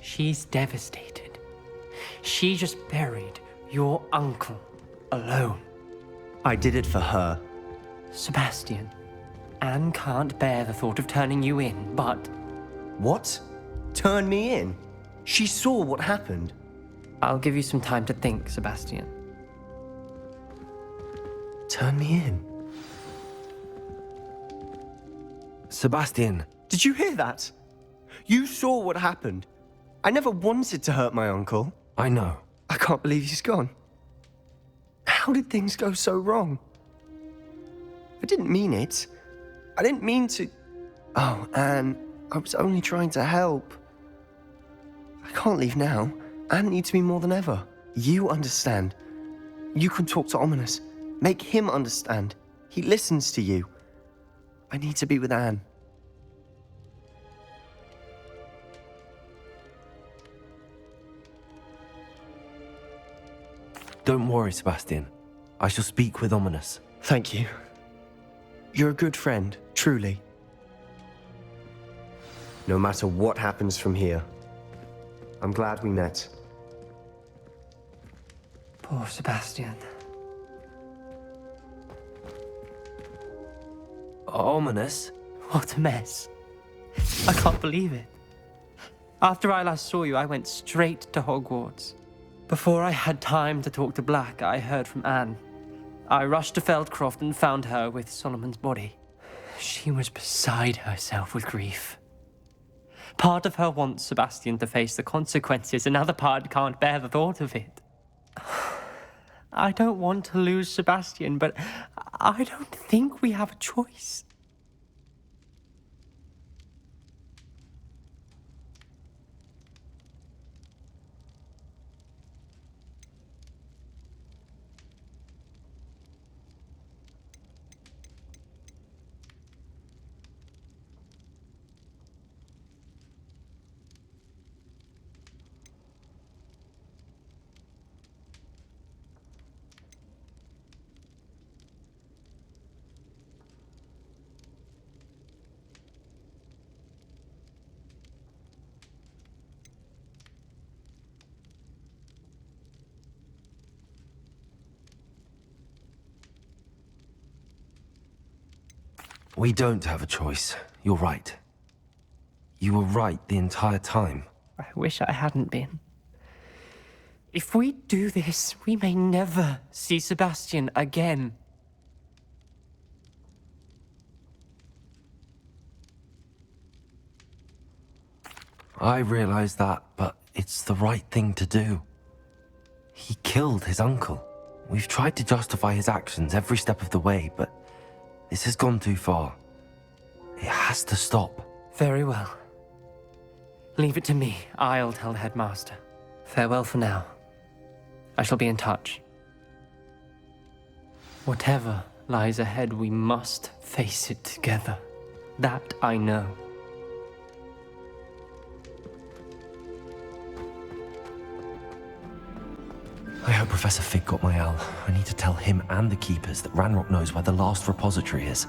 She's devastated. She just buried your uncle alone. I did it for her. Sebastian, Anne can't bear the thought of turning you in, but... What? Turn me in? She saw what happened. I'll give you some time to think, Sebastian. Turn me in? Sebastian. Did you hear that? You saw what happened. I never wanted to hurt my uncle. I know. I can't believe he's gone. How did things go so wrong? I didn't mean it. I didn't mean to... Oh, Anne, I was only trying to help. I can't leave now. Anne needs me more than ever. You understand. You can talk to Ominous. Make him understand. He listens to you. I need to be with Anne. Don't worry, Sebastian. I shall speak with Ominous. Thank you. You're a good friend, truly. No matter what happens from here, I'm glad we met. Poor Sebastian. Ominous? What a mess. I can't believe it. After I last saw you, I went straight to Hogwarts. Before I had time to talk to Black, I heard from Anne. I rushed to Feldcroft and found her with Solomon's body. She was beside herself with grief. Part of her wants Sebastian to face the consequences, another part can't bear the thought of it. I don't want to lose Sebastian, but I don't think we have a choice. We don't have a choice. You're right. You were right the entire time. I wish I hadn't been. If we do this, we may never see Sebastian again. I realize that, but it's the right thing to do. He killed his uncle. We've tried to justify his actions every step of the way, but this has gone too far. It has to stop. Very well. Leave it to me. I'll tell the headmaster. Farewell for now. I shall be in touch. Whatever lies ahead, we must face it together. That I know. I hope Professor Fig got my owl. I need to tell him and the Keepers that Ranrock knows where the last repository is.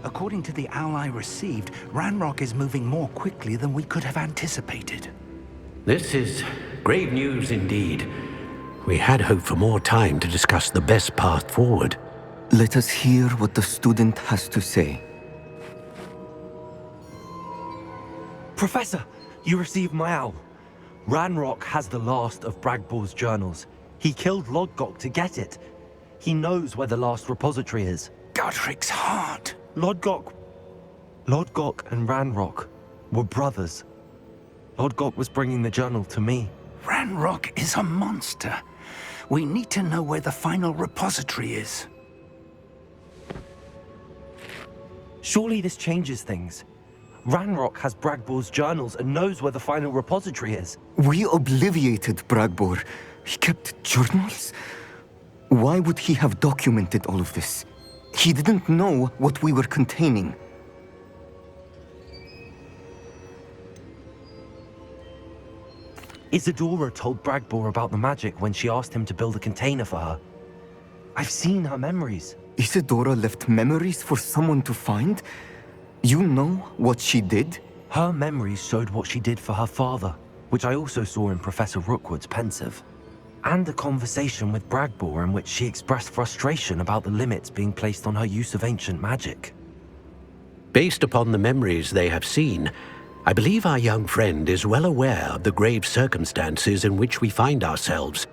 According to the owl I received, Ranrock is moving more quickly than we could have anticipated. This is grave news indeed. We had hoped for more time to discuss the best path forward. Let us hear what the student has to say. Professor, you received my owl. Ranrock has the last of Bragball's journals. He killed Lodgok to get it. He knows where the last repository is. Godric's heart. Lodgok and Ranrock were brothers. Lodgok was bringing the journal to me. Ranrock is a monster. We need to know where the final repository is. Surely this changes things. Ranrock has Bragball's journals and knows where the final repository is. We obliviated Bragbor. He kept journals? Why would he have documented all of this? He didn't know what we were containing. Isadora told Bragbor about the magic when she asked him to build a container for her. I've seen her memories. Isadora left memories for someone to find? You know what she did? Her memories showed what she did for her father, which I also saw in Professor Rookwood's pensive. And a conversation with Bragbor in which she expressed frustration about the limits being placed on her use of ancient magic. Based upon the memories they have seen, I believe our young friend is well aware of the grave circumstances in which we find ourselves.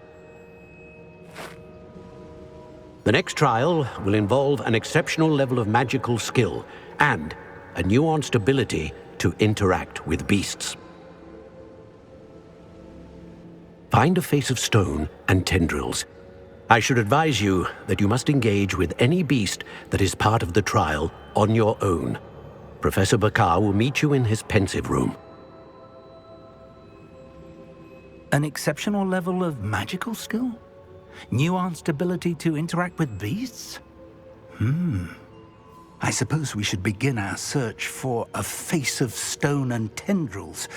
The next trial will involve an exceptional level of magical skill and a nuanced ability to interact with beasts. Find a face of stone and tendrils. I should advise you that you must engage with any beast that is part of the trial on your own. Professor Bakar will meet you in his pensive room. An exceptional level of magical skill? Nuanced ability to interact with beasts? I suppose we should begin our search for a face of stone and tendrils,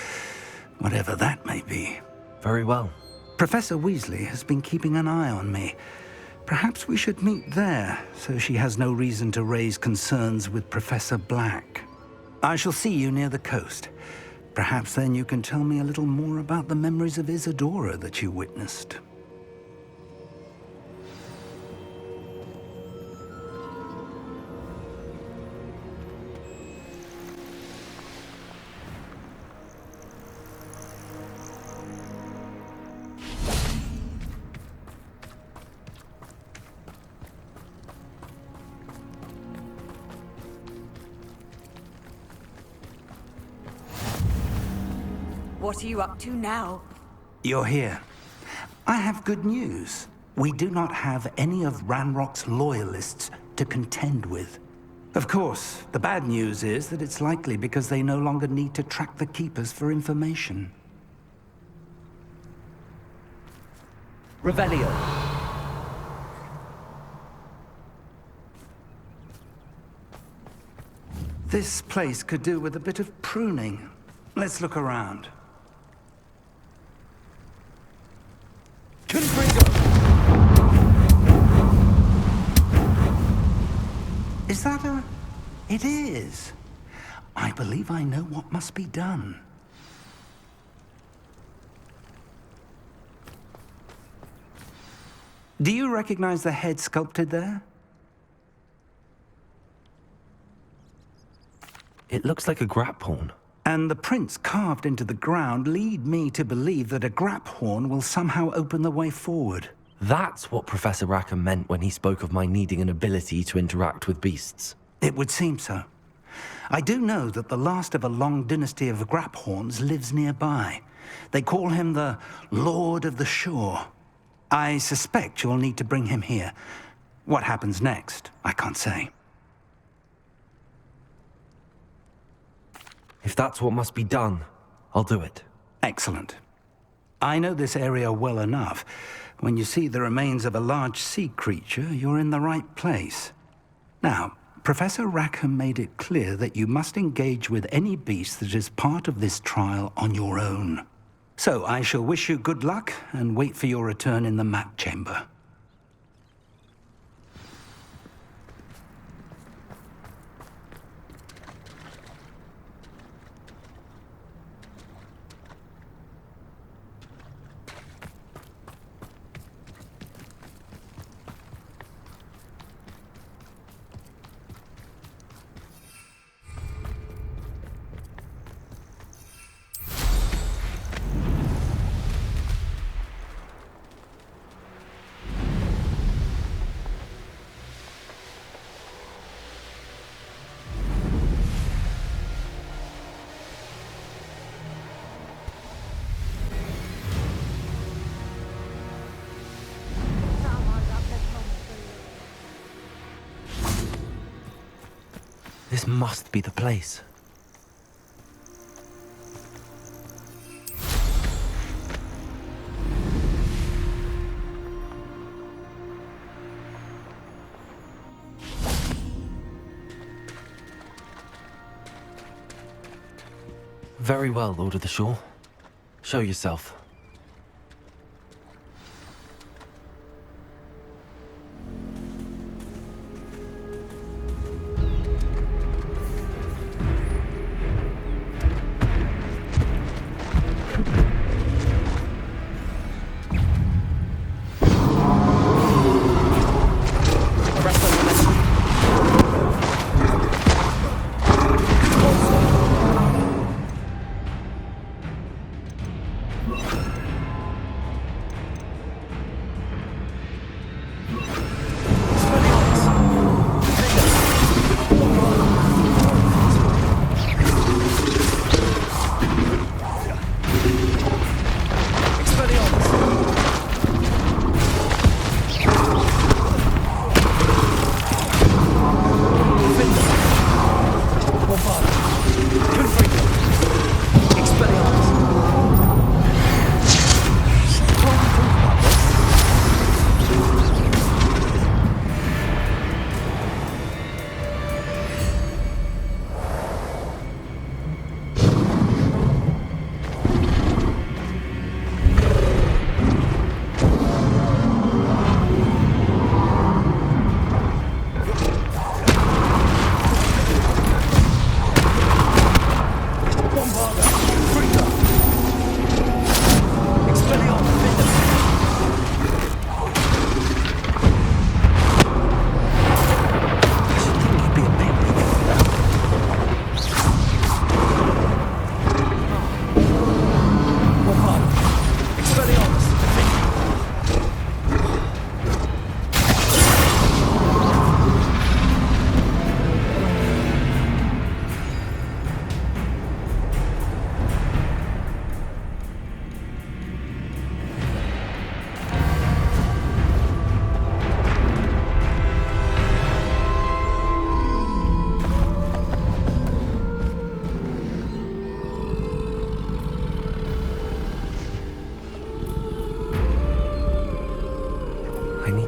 whatever that may be. Very well. Professor Weasley has been keeping an eye on me. Perhaps we should meet there, so she has no reason to raise concerns with Professor Black. I shall see you near the coast. Perhaps then you can tell me a little more about the memories of Isadora that you witnessed. What are you up to now? You're here. I have good news. We do not have any of Ranrock's loyalists to contend with. Of course, the bad news is that it's likely because they no longer need to track the Keepers for information. Revelio. This place could do with a bit of pruning. Let's look around. Is that a... It is. I believe I know what must be done. Do you recognize the head sculpted there? It looks like a grap horn. And the prints carved into the ground lead me to believe that a grap horn will somehow open the way forward. That's what Professor Rackham meant when he spoke of my needing an ability to interact with beasts. It would seem so. I do know that the last of a long dynasty of grap horns lives nearby. They call him the Lord of the Shore. I suspect you'll need to bring him here. What happens next, I can't say. If that's what must be done, I'll do it. Excellent. I know this area well enough. When you see the remains of a large sea creature, you're in the right place. Now, Professor Rackham made it clear that you must engage with any beast that is part of this trial on your own. So I shall wish you good luck and wait for your return in the map chamber. This must be the place. Very well, Lord of the Shore. Show yourself.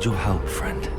need your help, friend.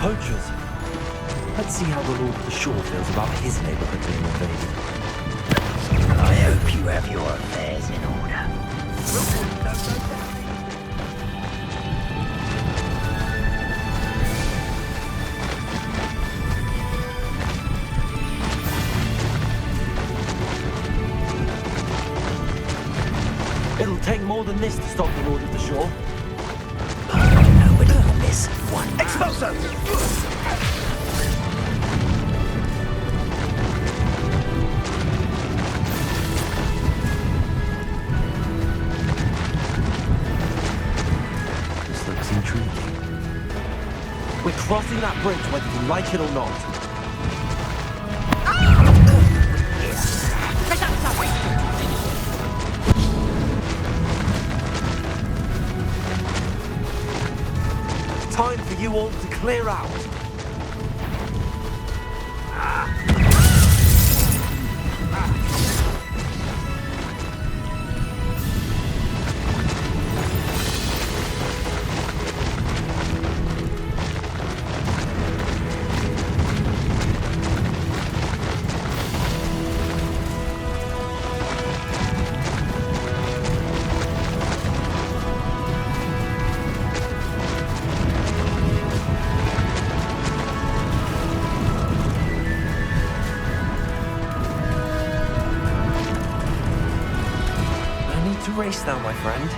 Poachers. Let's see how the Lord of the Shore feels about his neighborhood being invaded. I hope you have your affairs in order. It'll take more than this to stop the Lord of the Shore. Nobody will miss one. This looks intriguing. We're crossing that bridge whether you like it or not. Time for you all to clear out. Race now, my friend.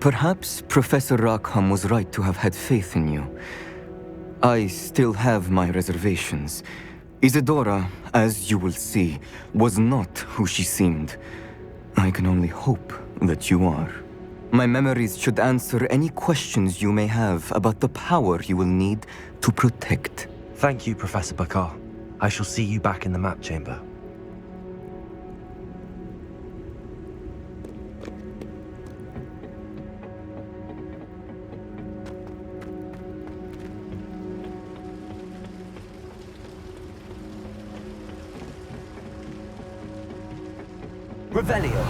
Perhaps Professor Rackham was right to have had faith in you. I still have my reservations. Isadora, as you will see, was not who she seemed. I can only hope that you are. My memories should answer any questions you may have about the power you will need to protect. Thank you, Professor Bakar. I shall see you back in the map chamber. Revelio.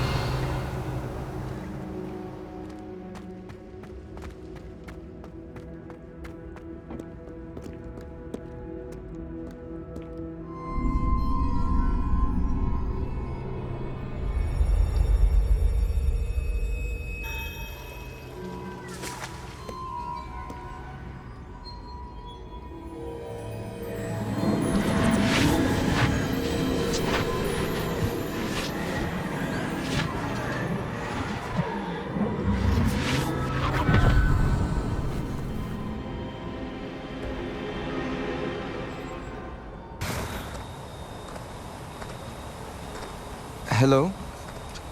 Hello?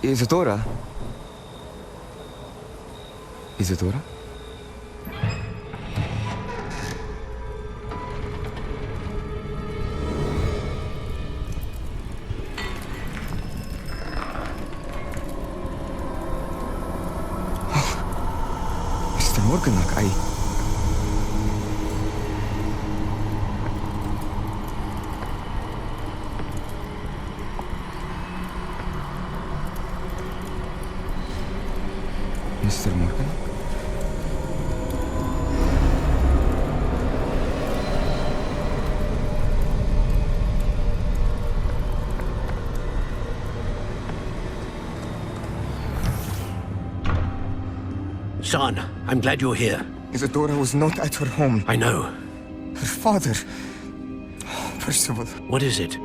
Isadora? Isadora? Mr. Morganach, Mr. Morgan? Son, I'm glad you're here. Isadora was not at her home. I know. Her father... Oh, Percival. What is it?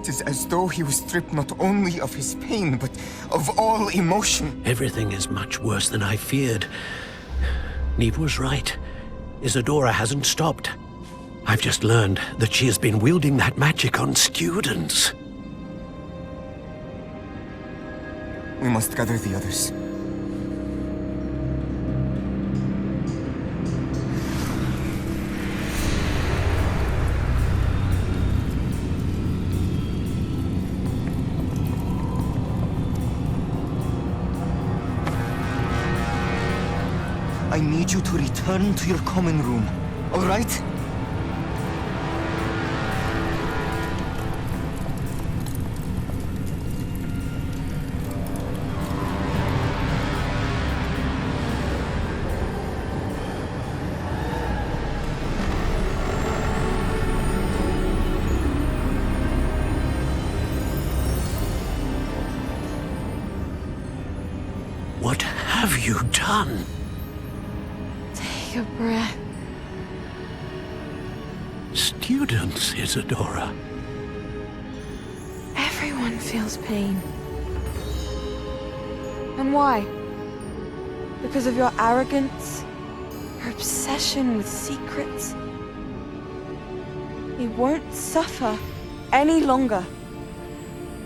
It is as though he was stripped not only of his pain, but of all emotion. Everything is much worse than I feared. Neve was right. Isadora hasn't stopped. I've just learned that she has been wielding that magic on students. We must gather the others. I need you to return to your common room, all right? What have you done? Take a breath. Students, Isadora. Everyone feels pain. And why? Because of your arrogance? Your obsession with secrets? We won't suffer any longer.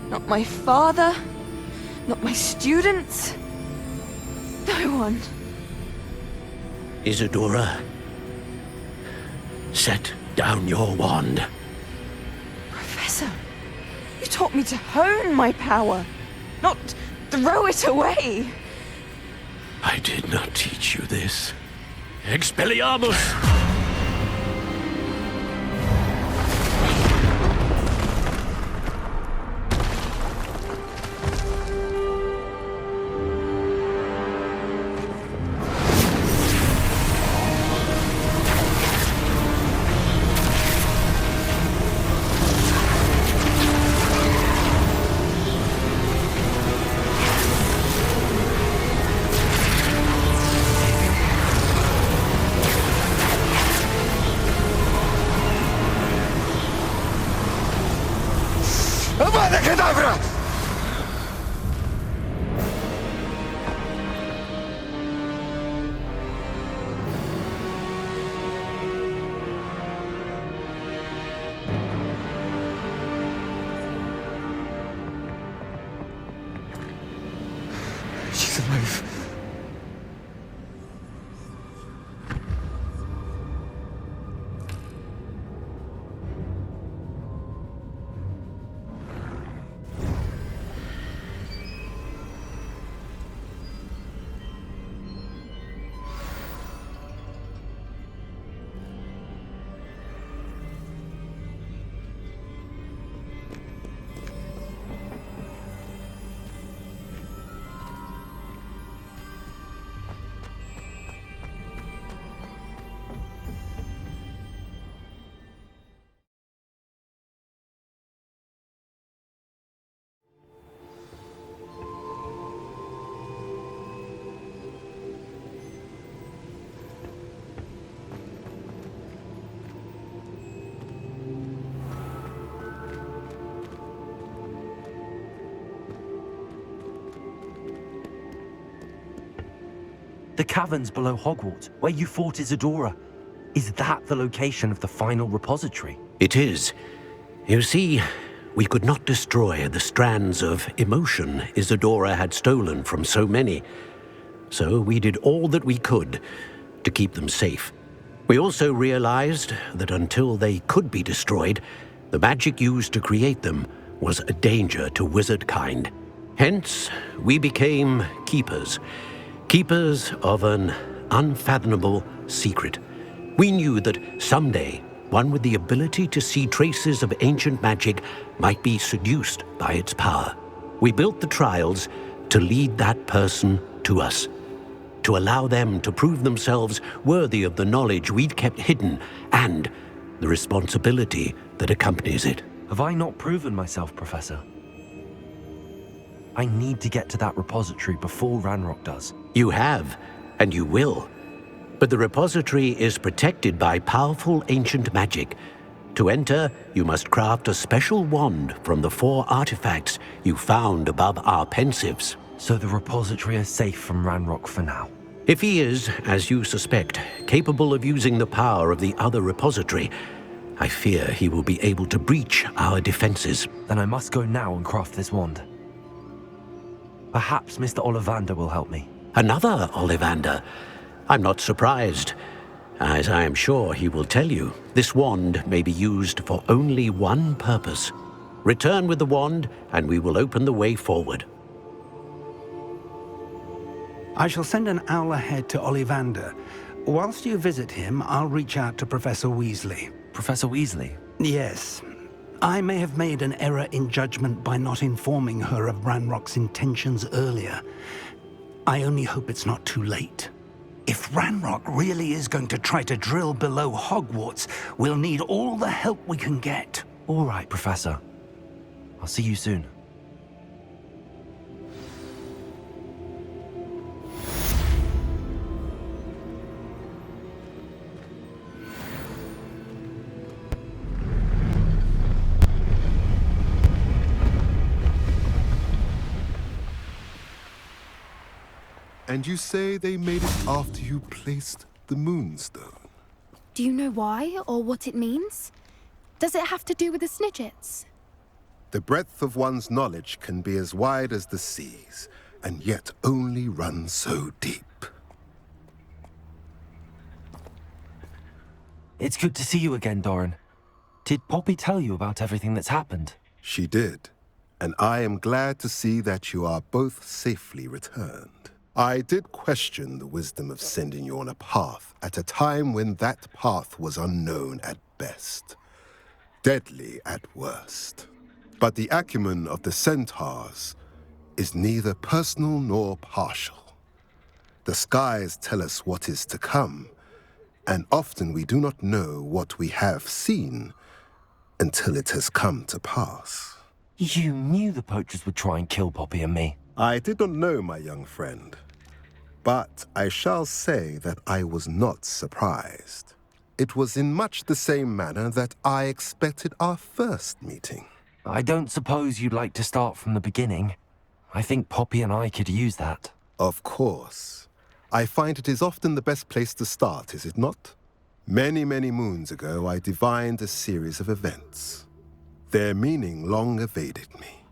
Not my father, not my students, no one. Isadora, set down your wand. Professor, you taught me to hone my power, not throw it away. I did not teach you this. Expelliarmus! caverns below Hogwarts, where you fought Isadora. Is that the location of the final repository? It is. You see, we could not destroy the strands of emotion Isadora had stolen from so many. So we did all that we could to keep them safe. We also realized that until they could be destroyed, the magic used to create them was a danger to wizard kind. Hence, we became keepers. Keepers of an unfathomable secret. We knew that someday, one with the ability to see traces of ancient magic might be seduced by its power. We built the trials to lead that person to us, to allow them to prove themselves worthy of the knowledge we'd kept hidden and the responsibility that accompanies it. Have I not proven myself, Professor? I need to get to that repository before Ranrock does. You have, and you will. But the repository is protected by powerful ancient magic. To enter, you must craft a special wand from the 4 artifacts you found above our pensives. So the repository is safe from Ranrock for now. If he is, as you suspect, capable of using the power of the other repository, I fear he will be able to breach our defenses. Then I must go now and craft this wand. Perhaps Mr. Ollivander will help me. Another Ollivander? I'm not surprised. As I am sure he will tell you, this wand may be used for only one purpose. Return with the wand, and we will open the way forward. I shall send an owl ahead to Ollivander. Whilst you visit him, I'll reach out to Professor Weasley. Professor Weasley? Yes. I may have made an error in judgment by not informing her of Ranrock's intentions earlier. I only hope it's not too late. If Ranrock really is going to try to drill below Hogwarts, we'll need all the help we can get. All right, Professor. I'll see you soon. And you say they made it after you placed the Moonstone? Do you know why, or what it means? Does it have to do with the Snidgets? The breadth of one's knowledge can be as wide as the seas, and yet only run so deep. It's good to see you again, Doran. Did Poppy tell you about everything that's happened? She did, and I am glad to see that you are both safely returned. I did question the wisdom of sending you on a path at a time when that path was unknown at best, deadly at worst. But the acumen of the centaurs is neither personal nor partial. The skies tell us what is to come, and often we do not know what we have seen until it has come to pass. You knew the poachers would try and kill Poppy and me. I did not know, my young friend. But I shall say that I was not surprised. It was in much the same manner that I expected our first meeting. I don't suppose you'd like to start from the beginning. I think Poppy and I could use that. Of course. I find it is often the best place to start, is it not? Many, many moons ago, I divined a series of events. Their meaning long evaded me,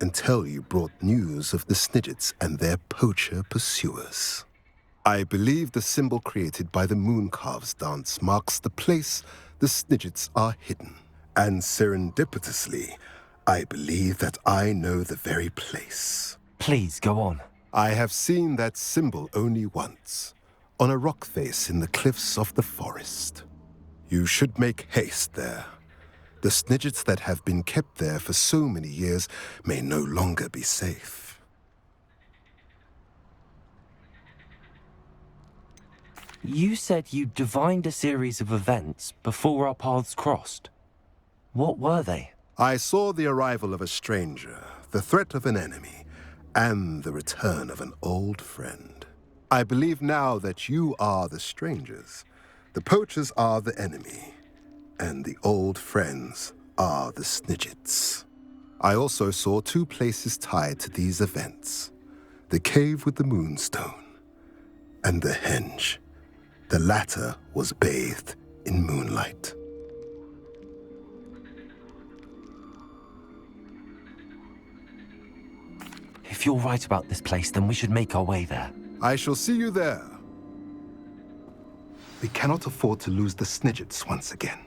until you brought news of the Snidgets and their poacher pursuers. I believe the symbol created by the Mooncalves dance marks the place the Snidgets are hidden. And serendipitously, I believe that I know the very place. Please, go on. I have seen that symbol only once, on a rock face in the cliffs of the forest. You should make haste there. The Snidgets that have been kept there for so many years may no longer be safe. You said you divined a series of events before our paths crossed. What were they? I saw the arrival of a stranger, the threat of an enemy, and the return of an old friend. I believe now that you are the strangers. The poachers are the enemy, and the old friends are the Snidgets. I also saw 2 places tied to these events. The cave with the Moonstone, and the henge. The latter was bathed in moonlight. If you're right about this place, then we should make our way there. I shall see you there. We cannot afford to lose the Snidgets once again.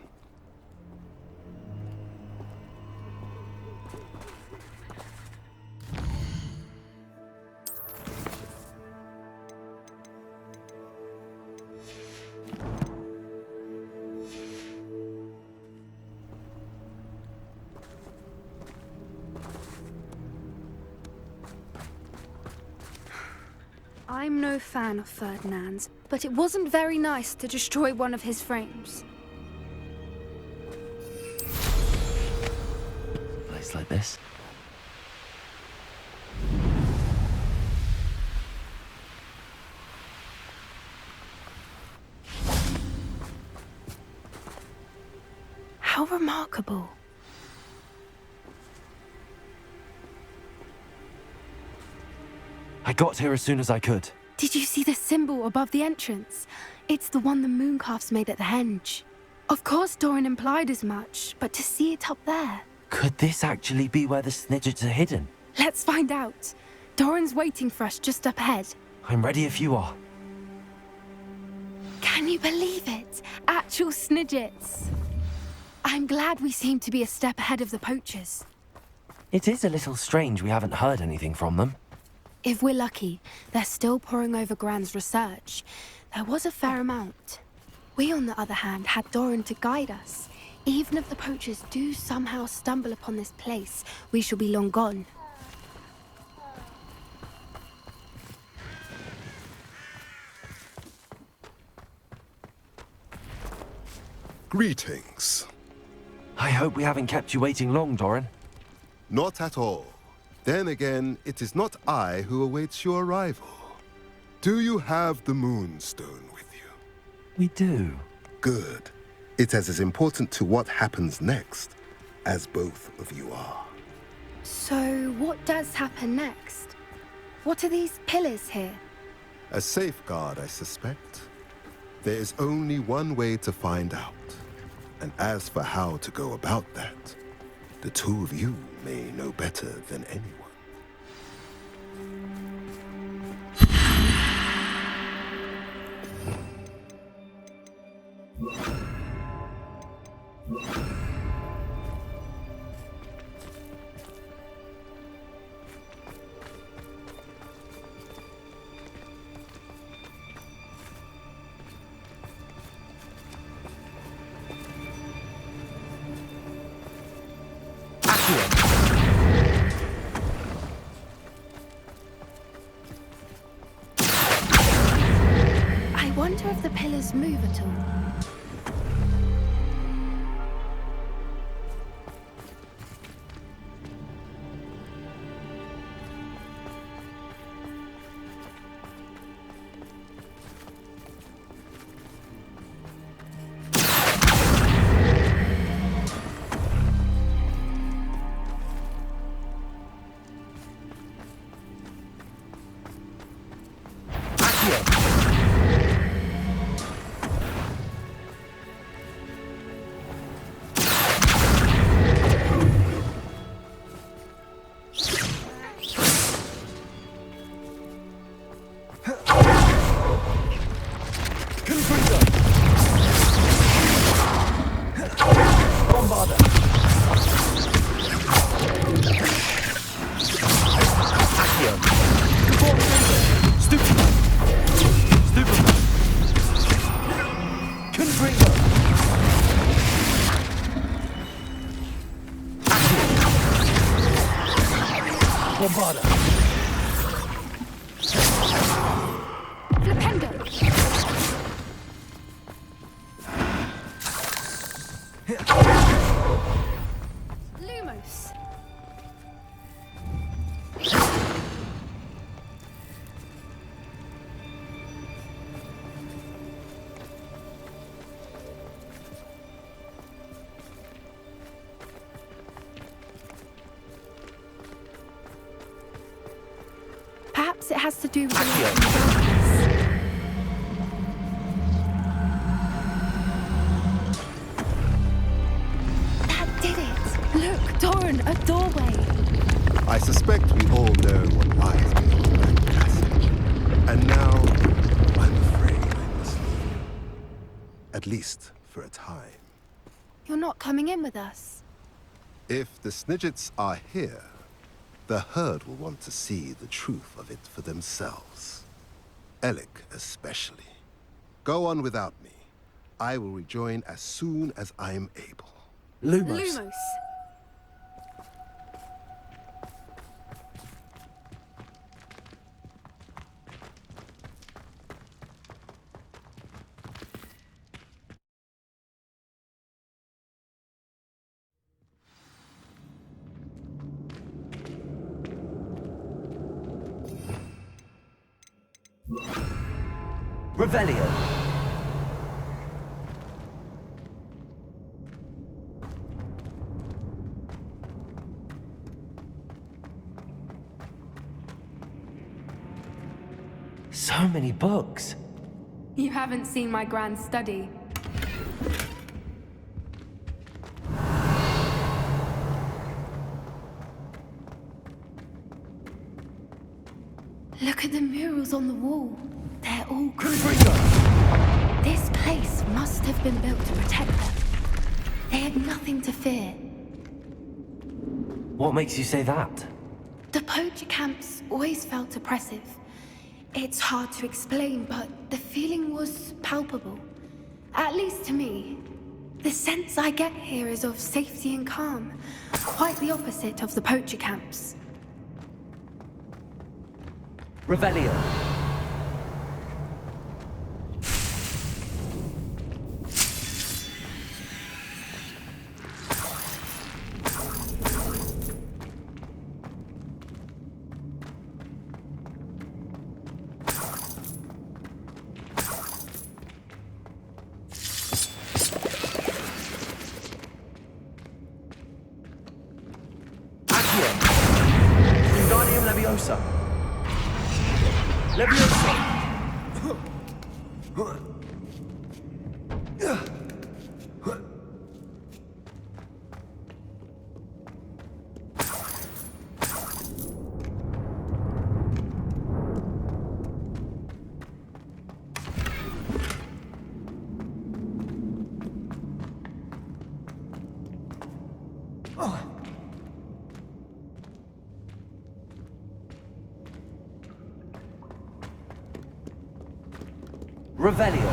I'm no fan of Ferdinand's, but it wasn't very nice to destroy one of his frames. A place like this. How remarkable. I got here as soon as I could. Did you see the symbol above the entrance? It's the one the mooncalfs made at the henge. Of course Doran implied as much, but to see it up there... Could this actually be where the Snidgets are hidden? Let's find out. Doran's waiting for us just up ahead. I'm ready if you are. Can you believe it? Actual Snidgets. I'm glad we seem to be a step ahead of the poachers. It is a little strange we haven't heard anything from them. If we're lucky, they're still poring over Gran's research. There was a fair amount. We, on the other hand, had Doran to guide us. Even if the poachers do somehow stumble upon this place, we shall be long gone. Greetings. I hope we haven't kept you waiting long, Doran. Not at all. Then again, it is not I who awaits your arrival. Do you have the Moonstone with you? We do. Good. It is as important to what happens next as both of you are. So, what does happen next? What are these pillars here? A safeguard, I suspect. There is only one way to find out. And as for how to go about that, the two of you may know better than anyone. I wonder if the pillars move at all. Perhaps it has to do with the light and darkness. doorway. I suspect we all know what lies beyond that passage. And now, I'm afraid I must leave. At least for a time. You're not coming in with us. If the Snidgets are here, the herd will want to see the truth of it for themselves. Alec especially. Go on without me. I will rejoin as soon as I am able. Lumos. Revelio. So many books. You haven't seen my grand study. Look at the murals on the wall. They're all Confringo! This place must have been built to protect them. They had nothing to fear. What makes you say that? The poacher camps always felt oppressive. It's hard to explain, but the feeling was palpable. At least to me. The sense I get here is of safety and calm. Quite the opposite of the poacher camps. Revelio. Wingardium Leviosa. Leviosa. Revelio.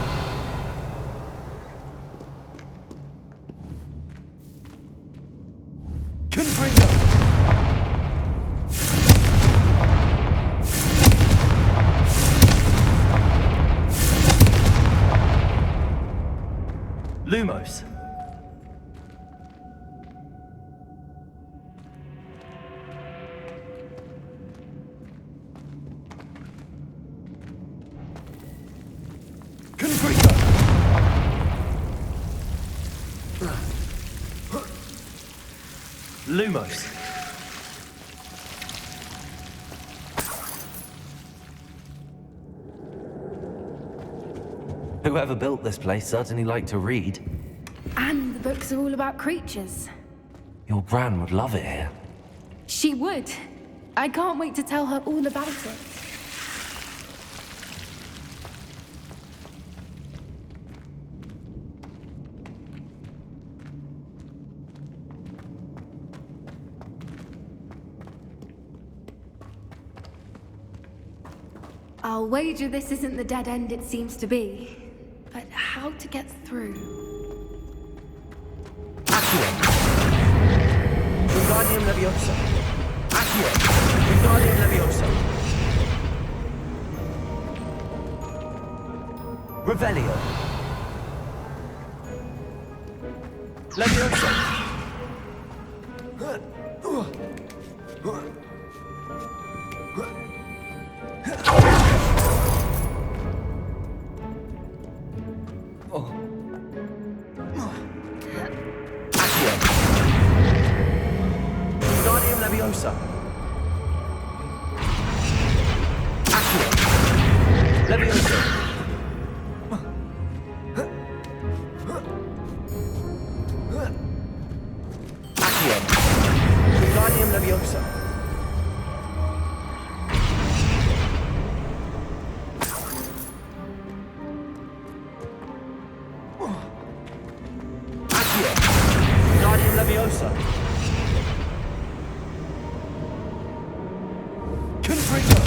Confringo. Lumos. Lumos. Whoever built this place certainly liked to read. And the books are all about creatures. Your Gran would love it here. She would. I can't wait to tell her all about it. I'll wager this isn't the dead end it seems to be. But how to get through? Accio. Wingardium Leviosa. Accio. Wingardium Leviosa. Revelio. Leviosa. Wingardium Leviosa. Accio. Leviosa. Accio. Leviosa. Accio. Guardian Leviosa. Confringo.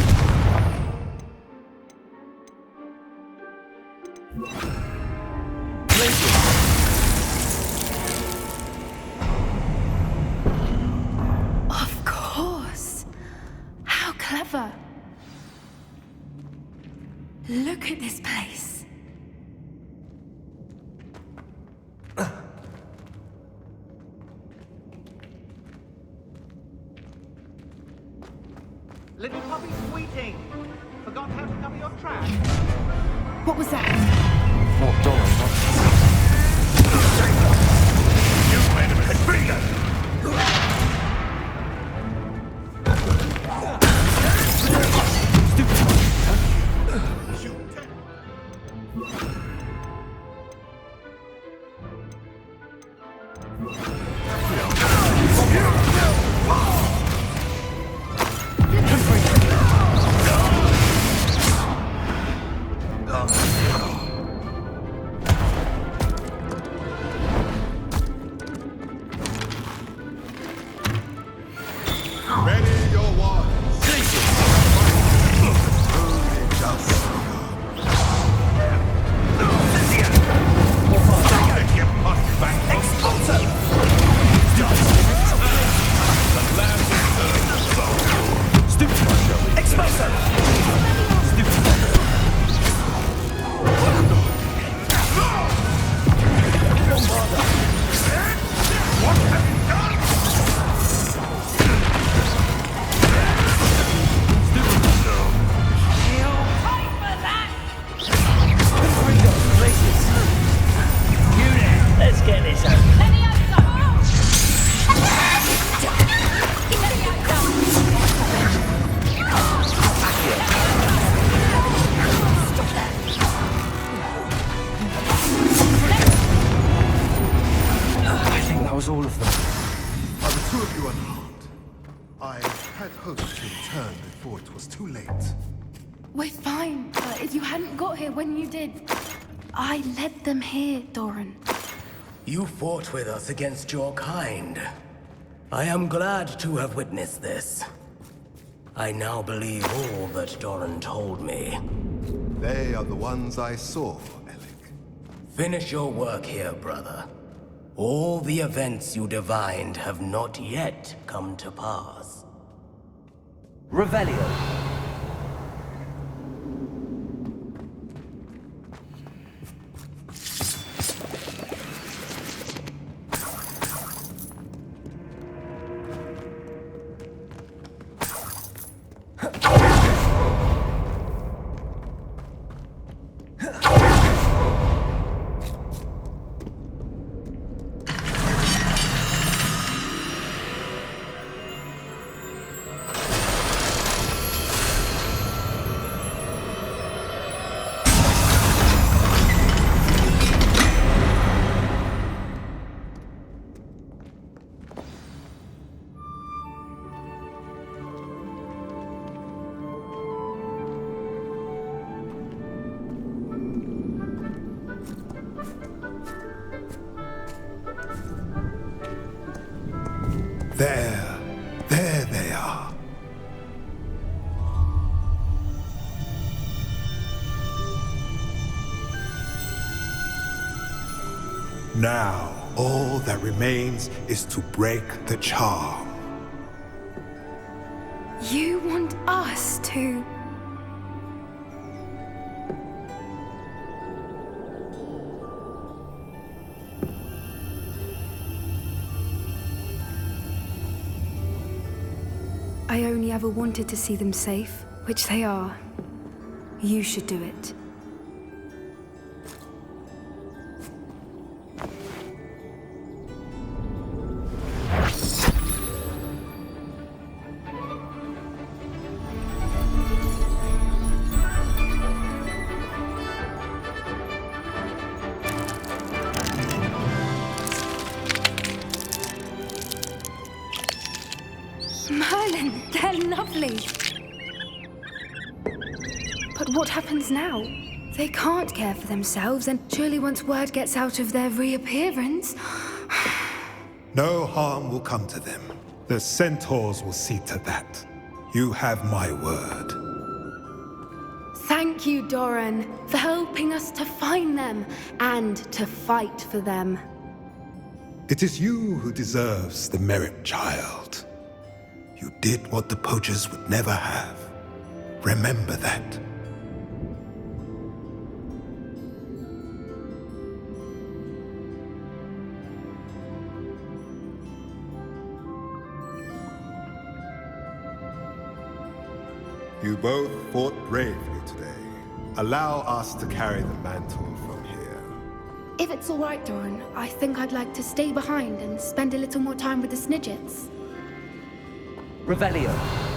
Of course. How clever. Look at this place. Little puppy squeaking. Forgot how to cover your track. What was that? What, Doran? You made him configure! Ready your waters. Let's get this over. I think that was all of them. Are the two of you unharmed? I had hoped to return before it was too late. We're fine. If you hadn't got here when you did, I led them here, Doran. You fought with us against your kind. I am glad to have witnessed this. I now believe all that Doran told me. They are the ones I saw, Alec. Finish your work here, brother. All the events you divined have not yet come to pass. Revelio. There they are. Now, all that remains is to break the charm. You want us to... I only ever wanted to see them safe, which they are. You should do it. Doran, they're lovely. But what happens now? They can't care for themselves, and surely once word gets out of their reappearance... No harm will come to them. The centaurs will see to that. You have my word. Thank you, Doran, for helping us to find them and to fight for them. It is you who deserves the merit, child. You did what the poachers would never have. Remember that. You both fought bravely today. Allow us to carry the mantle from here. If it's all right, Doran, I think I'd like to stay behind and spend a little more time with the Snidgets. Revelio.